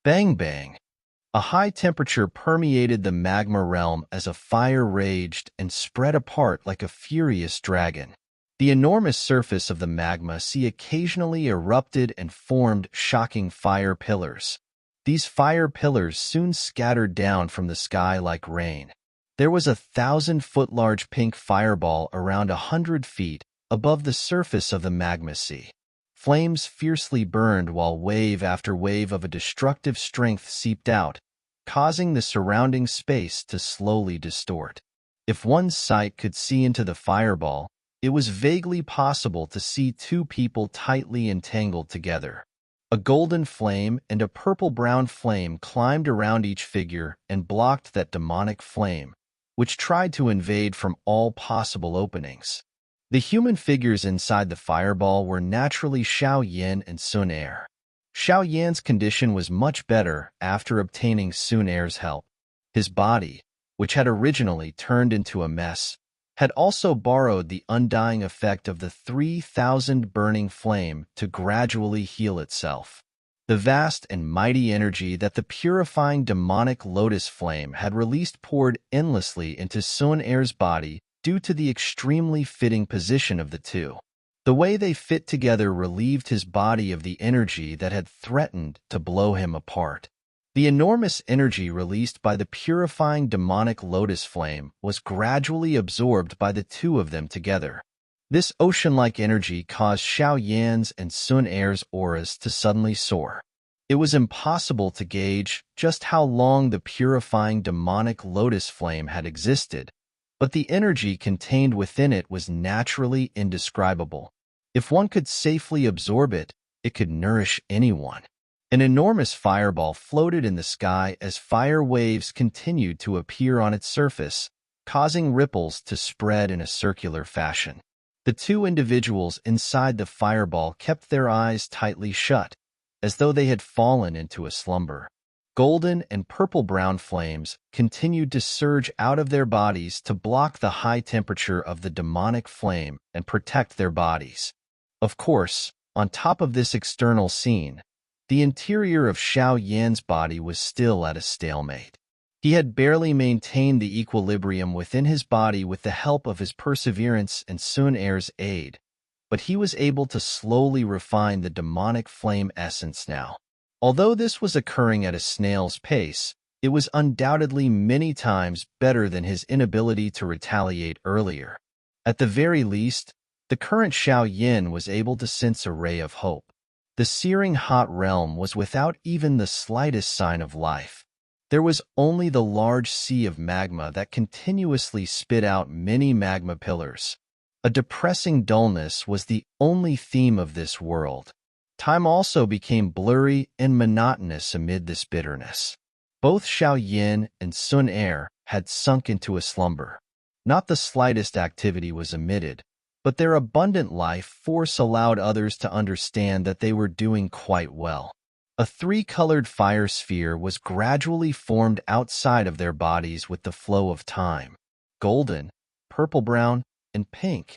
Bang bang! A high temperature permeated the magma realm as a fire raged and spread apart like a furious dragon. The enormous surface of the magma sea occasionally erupted and formed shocking fire pillars. These fire pillars soon scattered down from the sky like rain. There was a 1,000-foot-large pink fireball around 100 feet above the surface of the magma sea. Flames fiercely burned while wave after wave of a destructive strength seeped out, causing the surrounding space to slowly distort. If one's sight could see into the fireball, it was vaguely possible to see two people tightly entangled together. A golden flame and a purple-brown flame climbed around each figure and blocked that demonic flame, which tried to invade from all possible openings. The human figures inside the fireball were naturally Xiao Yan and Xun'er. Xiao Yan's condition was much better after obtaining Xun'er's help. His body, which had originally turned into a mess, had also borrowed the undying effect of the 3,000 burning flame to gradually heal itself. The vast and mighty energy that the purifying demonic lotus flame had released poured endlessly into Xun'er's body due to the extremely fitting position of the two. The way they fit together relieved his body of the energy that had threatened to blow him apart. The enormous energy released by the purifying demonic lotus flame was gradually absorbed by the two of them together. This ocean-like energy caused Xiao Yan's and Xun'er's auras to suddenly soar. It was impossible to gauge just how long the purifying demonic lotus flame had existed, but the energy contained within it was naturally indescribable. If one could safely absorb it, it could nourish anyone. An enormous fireball floated in the sky as fire waves continued to appear on its surface, causing ripples to spread in a circular fashion. The two individuals inside the fireball kept their eyes tightly shut, as though they had fallen into a slumber. Golden and purple-brown flames continued to surge out of their bodies to block the high temperature of the demonic flame and protect their bodies. Of course, on top of this external scene, the interior of Xiao Yan's body was still at a stalemate. He had barely maintained the equilibrium within his body with the help of his perseverance and Xun'er's aid, but he was able to slowly refine the demonic flame essence now. Although this was occurring at a snail's pace, it was undoubtedly many times better than his inability to retaliate earlier. At the very least, the current Xiao Yan was able to sense a ray of hope. The searing hot realm was without even the slightest sign of life. There was only the large sea of magma that continuously spit out many magma pillars. A depressing dullness was the only theme of this world. Time also became blurry and monotonous amid this bitterness. Both Xiao Yan and Xun'er had sunk into a slumber. Not the slightest activity was emitted, but their abundant life force allowed others to understand that they were doing quite well. A three-colored fire sphere was gradually formed outside of their bodies with the flow of time: golden, purple-brown, and pink.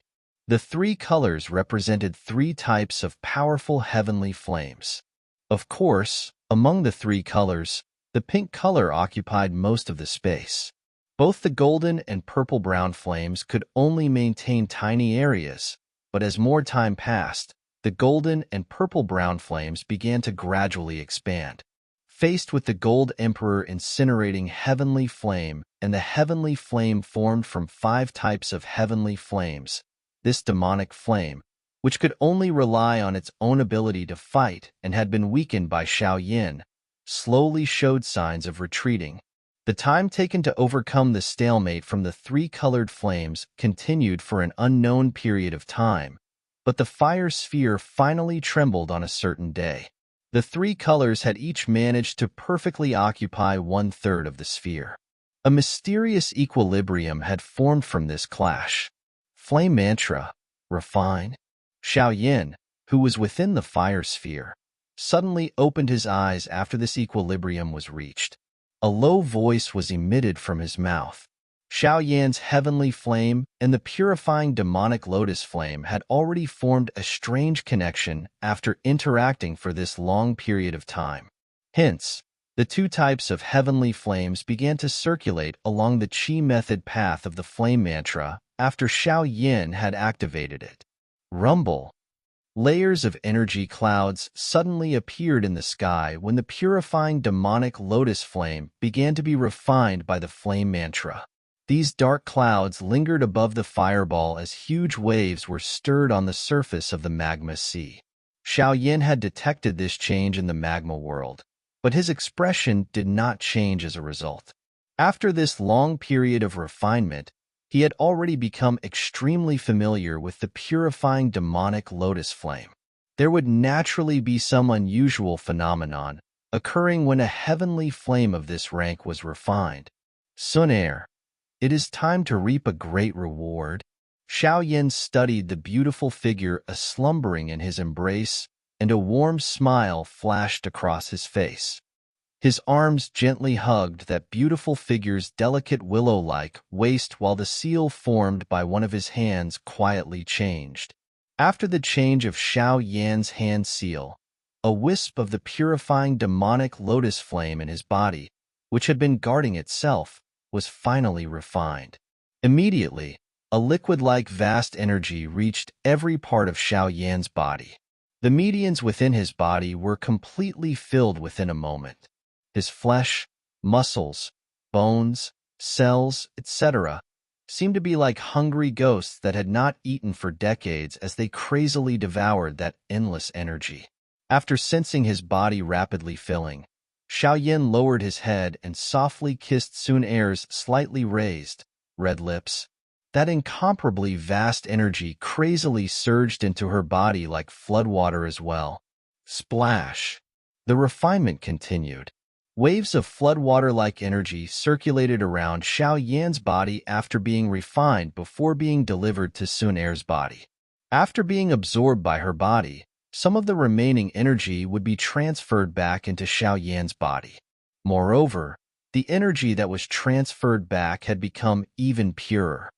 The three colors represented three types of powerful heavenly flames. Of course, among the three colors, the pink color occupied most of the space. Both the golden and purple-brown flames could only maintain tiny areas, but as more time passed, the golden and purple-brown flames began to gradually expand. Faced with the Gold Emperor incinerating heavenly flame and the heavenly flame formed from 5 types of heavenly flames, this demonic flame, which could only rely on its own ability to fight and had been weakened by Xiao Yan, slowly showed signs of retreating. The time taken to overcome the stalemate from the three-colored flames continued for an unknown period of time, but the fire sphere finally trembled on a certain day. The three colors had each managed to perfectly occupy 1/3 of the sphere. A mysterious equilibrium had formed from this clash. Flame mantra, refine. Xiao Yan, who was within the fire sphere, suddenly opened his eyes after this equilibrium was reached. A low voice was emitted from his mouth. Xiao Yan's heavenly flame and the purifying demonic lotus flame had already formed a strange connection after interacting for this long period of time. Hence, The two types of heavenly flames began to circulate along the Qi method path of the flame mantra after Xiao Yan had activated it. Rumble. Layers of energy clouds suddenly appeared in the sky when the purifying demonic lotus flame began to be refined by the flame mantra. These dark clouds lingered above the fireball as huge waves were stirred on the surface of the magma sea. Xiao Yan had detected this change in the magma world, but his expression did not change as a result. After this long period of refinement, he had already become extremely familiar with the purifying demonic lotus flame. There would naturally be some unusual phenomenon occurring when a heavenly flame of this rank was refined. Xun'er, it is time to reap a great reward. Xiao Yan studied the beautiful figure slumbering in his embrace, and a warm smile flashed across his face. His arms gently hugged that beautiful figure's delicate willow-like waist while the seal formed by one of his hands quietly changed. After the change of Xiao Yan's hand seal, a wisp of the purifying demonic lotus flame in his body, which had been guarding itself, was finally refined. Immediately, a liquid-like vast energy reached every part of Xiao Yan's body. The medians within his body were completely filled within a moment. His flesh, muscles, bones, cells, etc., seemed to be like hungry ghosts that had not eaten for decades as they crazily devoured that endless energy. After sensing his body rapidly filling, Xiao Yan lowered his head and softly kissed Xun'er's slightly raised, red lips. That incomparably vast energy crazily surged into her body like floodwater as well. Splash! The refinement continued. Waves of floodwater-like energy circulated around Xiao Yan's body after being refined before being delivered to Xun'er's body. After being absorbed by her body, some of the remaining energy would be transferred back into Xiao Yan's body. Moreover, the energy that was transferred back had become even purer.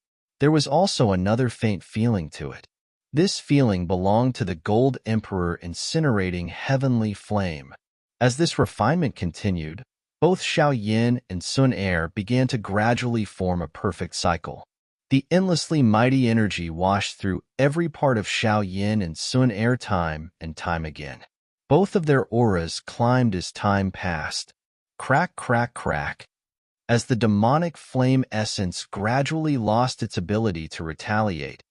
There was also another faint feeling to it. This feeling belonged to the Gold Emperor incinerating heavenly flame. As this refinement continued, both Xiao Yan and Xun'er began to gradually form a perfect cycle. The endlessly mighty energy washed through every part of Xiao Yan and Xun'er time and time again. Both of their auras climbed as time passed. Crack, crack, crack. As the demonic flame essence gradually lost its ability to retaliate,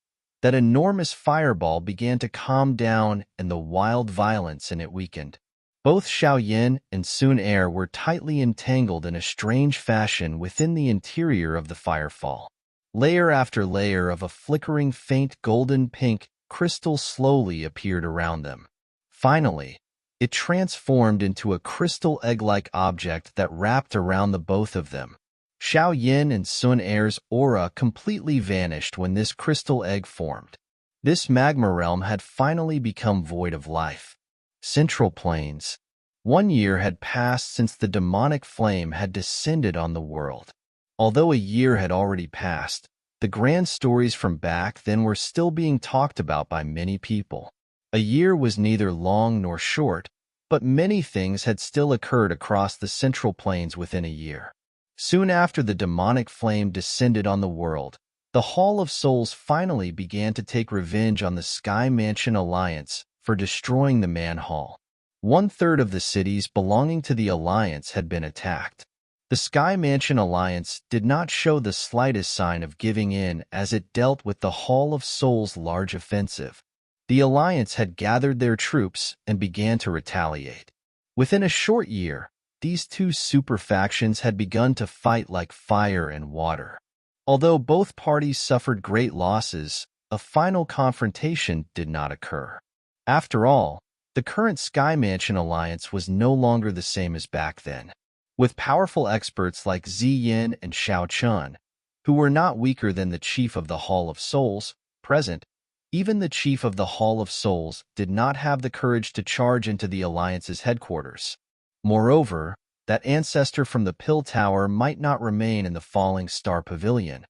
that enormous fireball began to calm down and the wild violence in it weakened. Both Xiao Yan and Xun'er were tightly entangled in a strange fashion within the interior of the firefall. Layer after layer of a flickering faint golden-pink crystal slowly appeared around them. Finally, it transformed into a crystal egg-like object that wrapped around the both of them. Xiao Yan and Xun'er's aura completely vanished when this crystal egg formed. This magma realm had finally become void of life. Central Plains. 1 year had passed since the demonic flame had descended on the world. Although a year had already passed, the grand stories from back then were still being talked about by many people. A year was neither long nor short, but many things had still occurred across the Central Plains within a year. Soon after the demonic flame descended on the world, the Hall of Souls finally began to take revenge on the Sky Mansion Alliance for destroying the Man Hall. 1/3 of the cities belonging to the Alliance had been attacked. The Sky Mansion Alliance did not show the slightest sign of giving in as it dealt with the Hall of Souls' large offensive. The Alliance had gathered their troops and began to retaliate. Within a short year, these two super factions had begun to fight like fire and water. Although both parties suffered great losses, a final confrontation did not occur. After all, the current Sky Mansion Alliance was no longer the same as back then. With powerful experts like Ziyin and Shao Chun, who were not weaker than the Chief of the Hall of Souls, present, even the Chief of the Hall of Souls did not have the courage to charge into the Alliance's headquarters. Moreover, that ancestor from the Pill Tower might not remain in the Falling Star Pavilion,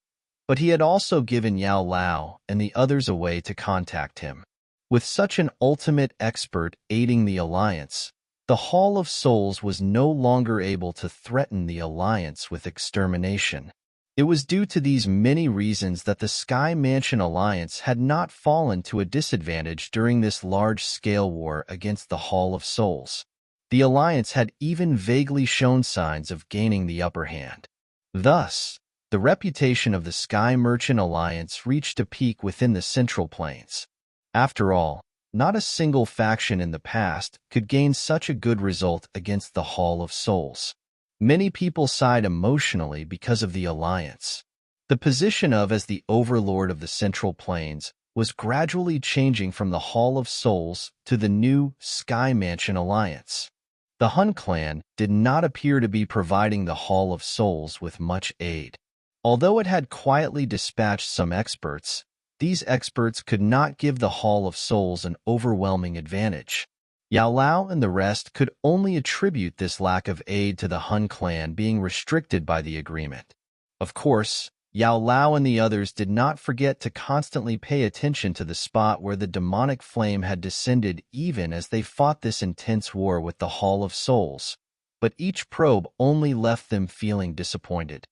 but he had also given Yao Lao and the others a way to contact him. With such an ultimate expert aiding the Alliance, The Hall of Souls was no longer able to threaten the Alliance with extermination. It was due to these many reasons that the Sky Mansion Alliance had not fallen to a disadvantage during this large-scale war against the Hall of Souls. The Alliance had even vaguely shown signs of gaining the upper hand. Thus, the reputation of the Sky Merchant Alliance reached a peak within the Central Plains. After all, not a single faction in the past could gain such a good result against the Hall of Souls. Many people sighed emotionally because of the alliance. The position as the overlord of the Central Plains was gradually changing from the Hall of Souls to the new Sky Mansion Alliance. The Hun clan did not appear to be providing the Hall of Souls with much aid. Although it had quietly dispatched some experts, these experts could not give the Hall of Souls an overwhelming advantage. Yao Lao and the rest could only attribute this lack of aid to the Hun clan being restricted by the agreement. Of course, Yao Lao and the others did not forget to constantly pay attention to the spot where the demonic flame had descended even as they fought this intense war with the Hall of Souls, but each probe only left them feeling disappointed.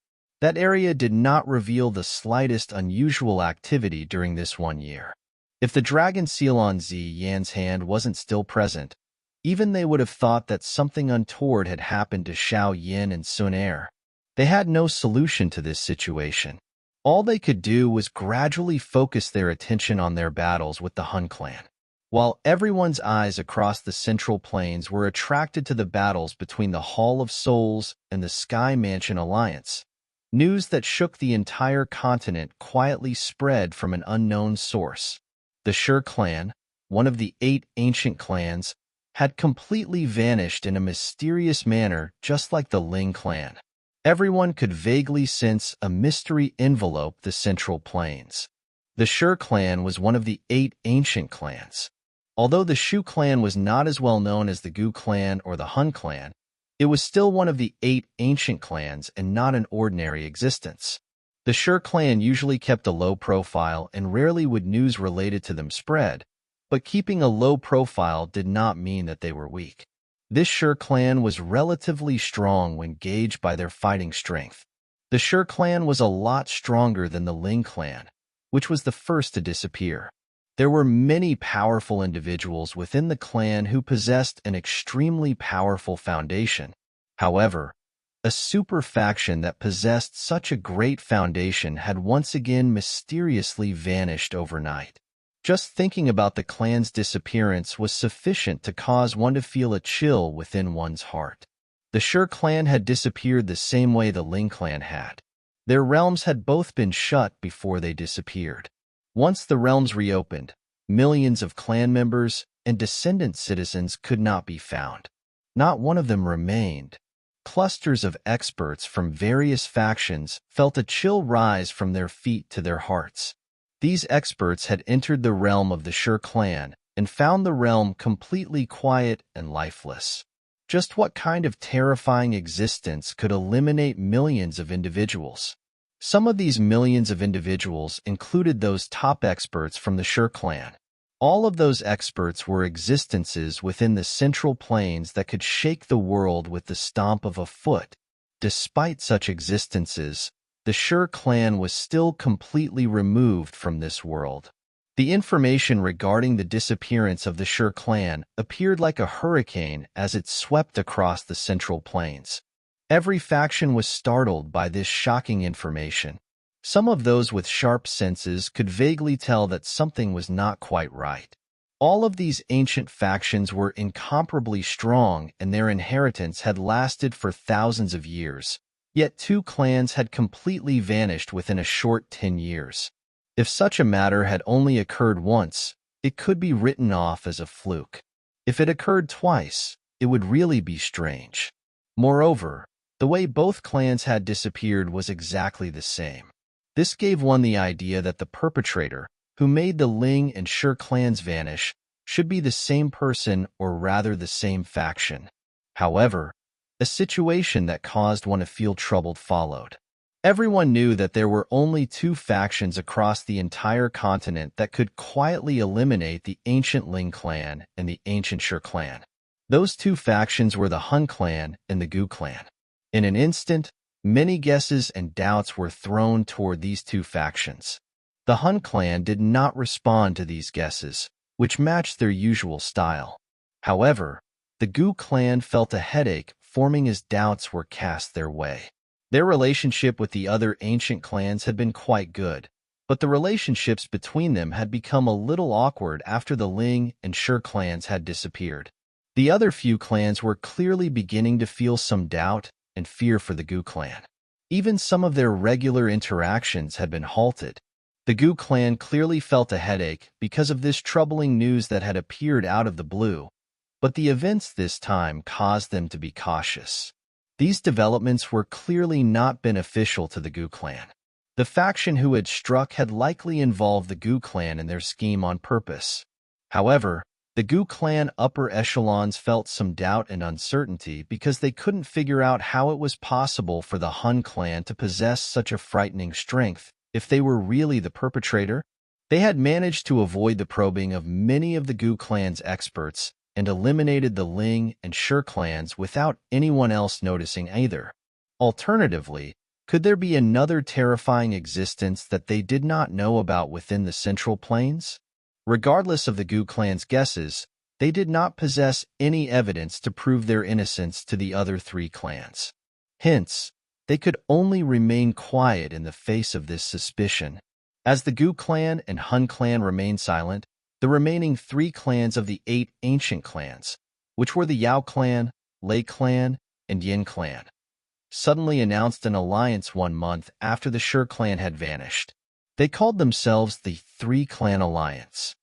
That area did not reveal the slightest unusual activity during this 1 year. If the dragon seal on Xiao Yan's hand wasn't still present, even they would have thought that something untoward had happened to Xiao Yan and Xun'er. They had no solution to this situation. All they could do was gradually focus their attention on their battles with the Hun clan. While everyone's eyes across the Central Plains were attracted to the battles between the Hall of Souls and the Sky Mansion Alliance, news that shook the entire continent quietly spread from an unknown source. The Shi Clan, one of the 8 ancient clans, had completely vanished in a mysterious manner just like the Ling clan. Everyone could vaguely sense a mystery envelope the Central Plains. The Shi Clan was one of the 8 ancient clans. Although the Shu clan was not as well known as the Gu clan or the Hun clan, it was still one of the 8 ancient clans and not an ordinary existence. The Shi clan usually kept a low profile and rarely would news related to them spread, but keeping a low profile did not mean that they were weak. This Shi clan was relatively strong when gauged by their fighting strength. The Shi clan was a lot stronger than the Ling clan, which was the first to disappear. There were many powerful individuals within the clan who possessed an extremely powerful foundation. However, a super faction that possessed such a great foundation had once again mysteriously vanished overnight. Just thinking about the clan's disappearance was sufficient to cause one to feel a chill within one's heart. The Shi clan had disappeared the same way the Ling clan had. Their realms had both been shut before they disappeared. Once the realms reopened, millions of clan members and descendant citizens could not be found. Not one of them remained. Clusters of experts from various factions felt a chill rise from their feet to their hearts. These experts had entered the realm of the Shi clan and found the realm completely quiet and lifeless. Just what kind of terrifying existence could eliminate millions of individuals? Some of these millions of individuals included those top experts from the Shi clan. All of those experts were existences within the Central Plains that could shake the world with the stomp of a foot. Despite such existences, the Shi clan was still completely removed from this world. The information regarding the disappearance of the Shi clan appeared like a hurricane as it swept across the Central Plains. Every faction was startled by this shocking information. Some of those with sharp senses could vaguely tell that something was not quite right. All of these ancient factions were incomparably strong and their inheritance had lasted for thousands of years. Yet 2 clans had completely vanished within a short 10 years. If such a matter had only occurred once, it could be written off as a fluke. If it occurred twice, it would really be strange. Moreover, the way both clans had disappeared was exactly the same. This gave one the idea that the perpetrator, who made the Ling and Shi clans vanish, should be the same person or rather the same faction. However, a situation that caused one to feel troubled followed. Everyone knew that there were only 2 factions across the entire continent that could quietly eliminate the ancient Ling clan and the ancient Shi clan. Those two factions were the Hun clan and the Gu clan. In an instant, many guesses and doubts were thrown toward these two factions. The Hun clan did not respond to these guesses, which matched their usual style. However, the Gu clan felt a headache forming as doubts were cast their way. Their relationship with the other ancient clans had been quite good, but the relationships between them had become a little awkward after the Ling and Shi clans had disappeared. The other few clans were clearly beginning to feel some doubt and fear for the Gu clan. Even some of their regular interactions had been halted. The Gu clan clearly felt a headache because of this troubling news that had appeared out of the blue, but the events this time caused them to be cautious. These developments were clearly not beneficial to the Gu clan. The faction who had struck had likely involved the Gu clan in their scheme on purpose. However, the Gu clan upper echelons felt some doubt and uncertainty because they couldn't figure out how it was possible for the Hun clan to possess such a frightening strength if they were really the perpetrator. They had managed to avoid the probing of many of the Gu clan's experts and eliminated the Ling and Shi clans without anyone else noticing either. Alternatively, could there be another terrifying existence that they did not know about within the Central Plains? Regardless of the Gu clan's guesses, they did not possess any evidence to prove their innocence to the other three clans. Hence, they could only remain quiet in the face of this suspicion. As the Gu clan and Hun clan remained silent, the remaining three clans of the 8 ancient clans, which were the Yao clan, Lei clan, and Yin clan, suddenly announced an alliance 1 month after the Shi clan had vanished. They called themselves the Three-Clan Alliance.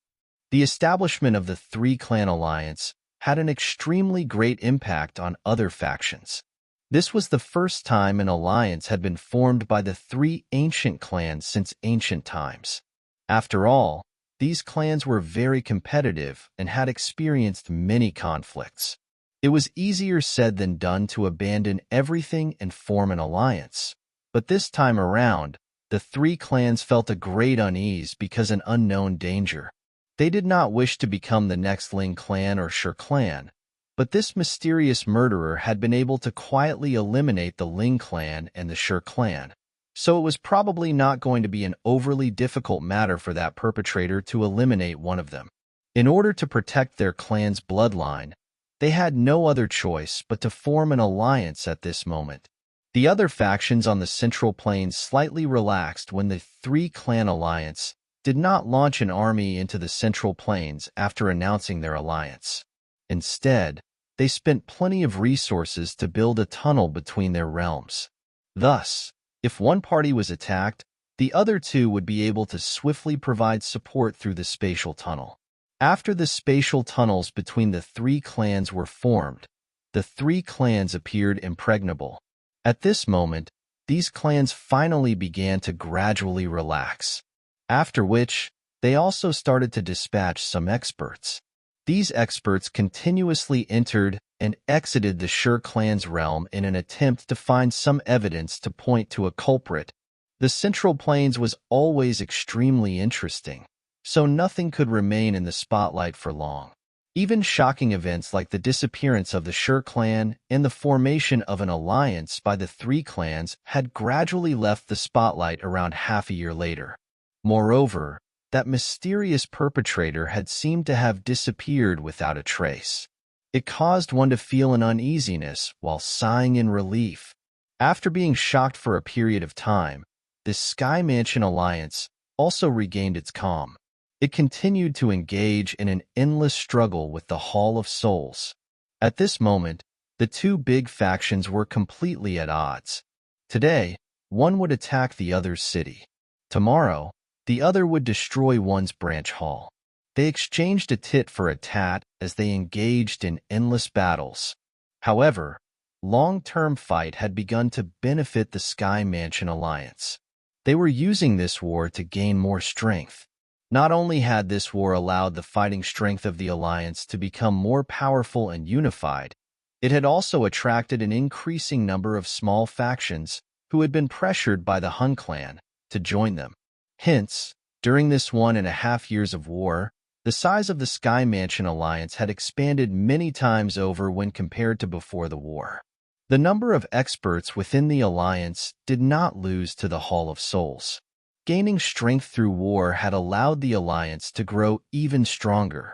The establishment of the Three-Clan Alliance had an extremely great impact on other factions. This was the first time an alliance had been formed by the 3 ancient clans since ancient times. After all, these clans were very competitive and had experienced many conflicts. It was easier said than done to abandon everything and form an alliance. But this time around, the 3 clans felt a great unease because an unknown danger. They did not wish to become the next Ling clan or Shi clan, but this mysterious murderer had been able to quietly eliminate the Ling clan and the Shi clan, so it was probably not going to be an overly difficult matter for that perpetrator to eliminate one of them. In order to protect their clan's bloodline, they had no other choice but to form an alliance at this moment. The other factions on the Central Plains slightly relaxed when the Three-Clan Alliance did not launch an army into the Central Plains after announcing their alliance. Instead, they spent plenty of resources to build a tunnel between their realms. Thus, if one party was attacked, the other two would be able to swiftly provide support through the spatial tunnel. After the spatial tunnels between the 3 clans were formed, the 3 clans appeared impregnable. At this moment, these clans finally began to gradually relax, after which they also started to dispatch some experts. These experts continuously entered and exited the Shi clan's realm in an attempt to find some evidence to point to a culprit. The Central Plains was always extremely interesting, so nothing could remain in the spotlight for long. Even shocking events like the disappearance of the Shi clan and the formation of an alliance by the 3 clans had gradually left the spotlight around half a year later. Moreover, that mysterious perpetrator had seemed to have disappeared without a trace. It caused one to feel an uneasiness while sighing in relief. After being shocked for a period of time, the Sky Mansion Alliance also regained its calm. It continued to engage in an endless struggle with the Hall of Souls. At this moment, the 2 big factions were completely at odds. Today, one would attack the other's city. Tomorrow, the other would destroy one's branch hall. They exchanged a tit for a tat as they engaged in endless battles. However, long-term fight had begun to benefit the Sky Mansion Alliance. They were using this war to gain more strength. Not only had this war allowed the fighting strength of the alliance to become more powerful and unified, it had also attracted an increasing number of small factions who had been pressured by the Hun clan to join them. Hence, during this 1.5 years of war, The size of the Sky Mansion Alliance had expanded many times over when compared to before the war. The number of experts within the alliance did not lose to the Hall of Souls. Gaining strength through war had allowed the alliance to grow even stronger.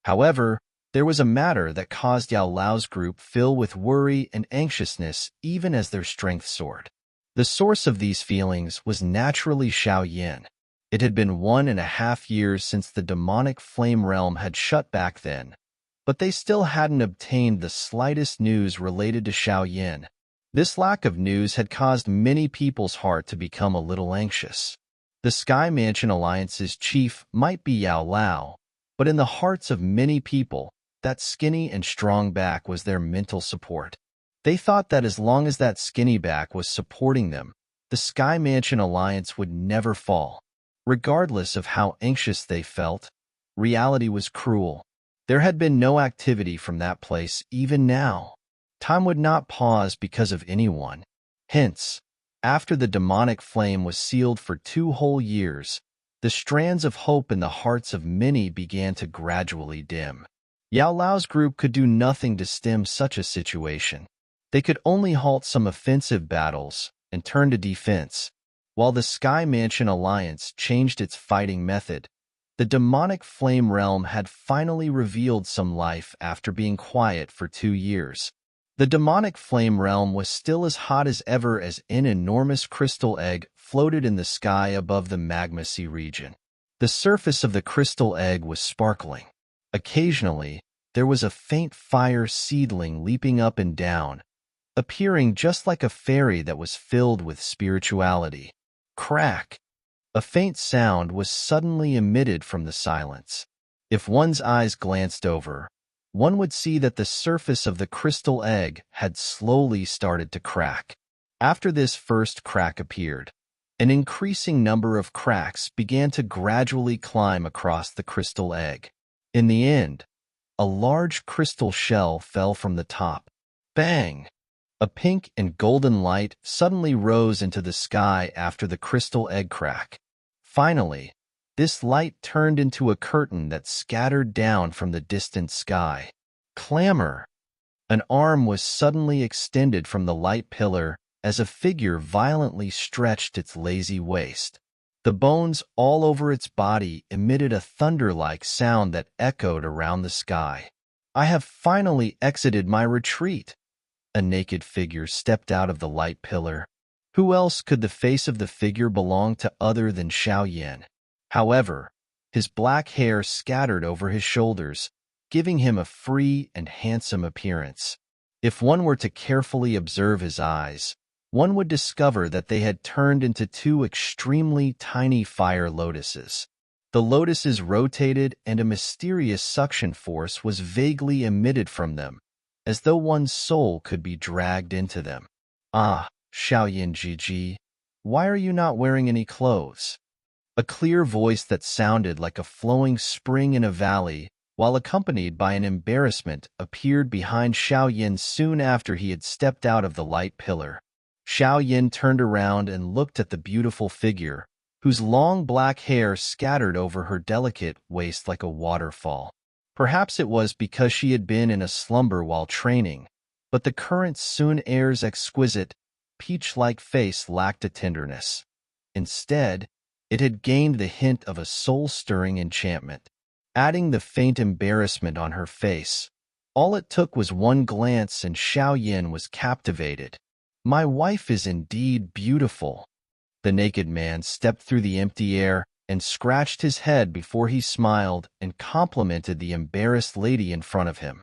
However, there was a matter that caused Yao Lao's group fill with worry and anxiousness even as their strength soared. The source of these feelings was naturally Xiao Yan. It had been 1.5 years since the demonic flame realm had shut back then, but they still hadn't obtained the slightest news related to Xiao Yan. This lack of news had caused many people's heart to become a little anxious. The Sky Mansion Alliance's chief might be Yao Lao, but in the hearts of many people, that skinny and strong back was their mental support. They thought that as long as that skinny back was supporting them, the Sky Mansion Alliance would never fall. Regardless of how anxious they felt, reality was cruel. There had been no activity from that place even now. Time would not pause because of anyone. Hence, after the demonic flame was sealed for 2 whole years, the strands of hope in the hearts of many began to gradually dim. Yao Lao's group could do nothing to stem such a situation. They could only halt some offensive battles and turn to defense. While the Sky Mansion Alliance changed its fighting method, the demonic flame realm had finally revealed some life after being quiet for 2 years. The demonic flame realm was still as hot as ever as an enormous crystal egg floated in the sky above the Magma Sea region. The surface of the crystal egg was sparkling. Occasionally, there was a faint fire seedling leaping up and down, appearing just like a fairy that was filled with spirituality. Crack! A faint sound was suddenly emitted from the silence. If one's eyes glanced over, one would see that the surface of the crystal egg had slowly started to crack. After this first crack appeared, an increasing number of cracks began to gradually climb across the crystal egg. In the end, a large crystal shell fell from the top. Bang! A pink and golden light suddenly rose into the sky after the crystal egg crack. Finally, this light turned into a curtain that scattered down from the distant sky. Clamor! An arm was suddenly extended from the light pillar as a figure violently stretched its lazy waist. The bones all over its body emitted a thunder-like sound that echoed around the sky. I have finally exited my retreat. A naked figure stepped out of the light pillar. Who else could the face of the figure belong to other than Xiao Yan? However, his black hair scattered over his shoulders, giving him a free and handsome appearance. If one were to carefully observe his eyes, one would discover that they had turned into 2 extremely tiny fire lotuses. The lotuses rotated and a mysterious suction force was vaguely emitted from them, as though one's soul could be dragged into them. Ah, Xiao Yan Gigi, why are you not wearing any clothes? A clear voice that sounded like a flowing spring in a valley, while accompanied by an embarrassment, appeared behind Xiao Yan soon after he had stepped out of the light pillar. Xiao Yan turned around and looked at the beautiful figure, whose long black hair scattered over her delicate waist like a waterfall. Perhaps it was because she had been in a slumber while training, but the current Xun'er's exquisite, peach-like face lacked a tenderness. Instead, it had gained the hint of a soul-stirring enchantment. Adding the faint embarrassment on her face, all it took was one glance and Xiao Yan was captivated. My wife is indeed beautiful. The naked man stepped through the empty air and scratched his head before he smiled and complimented the embarrassed lady in front of him.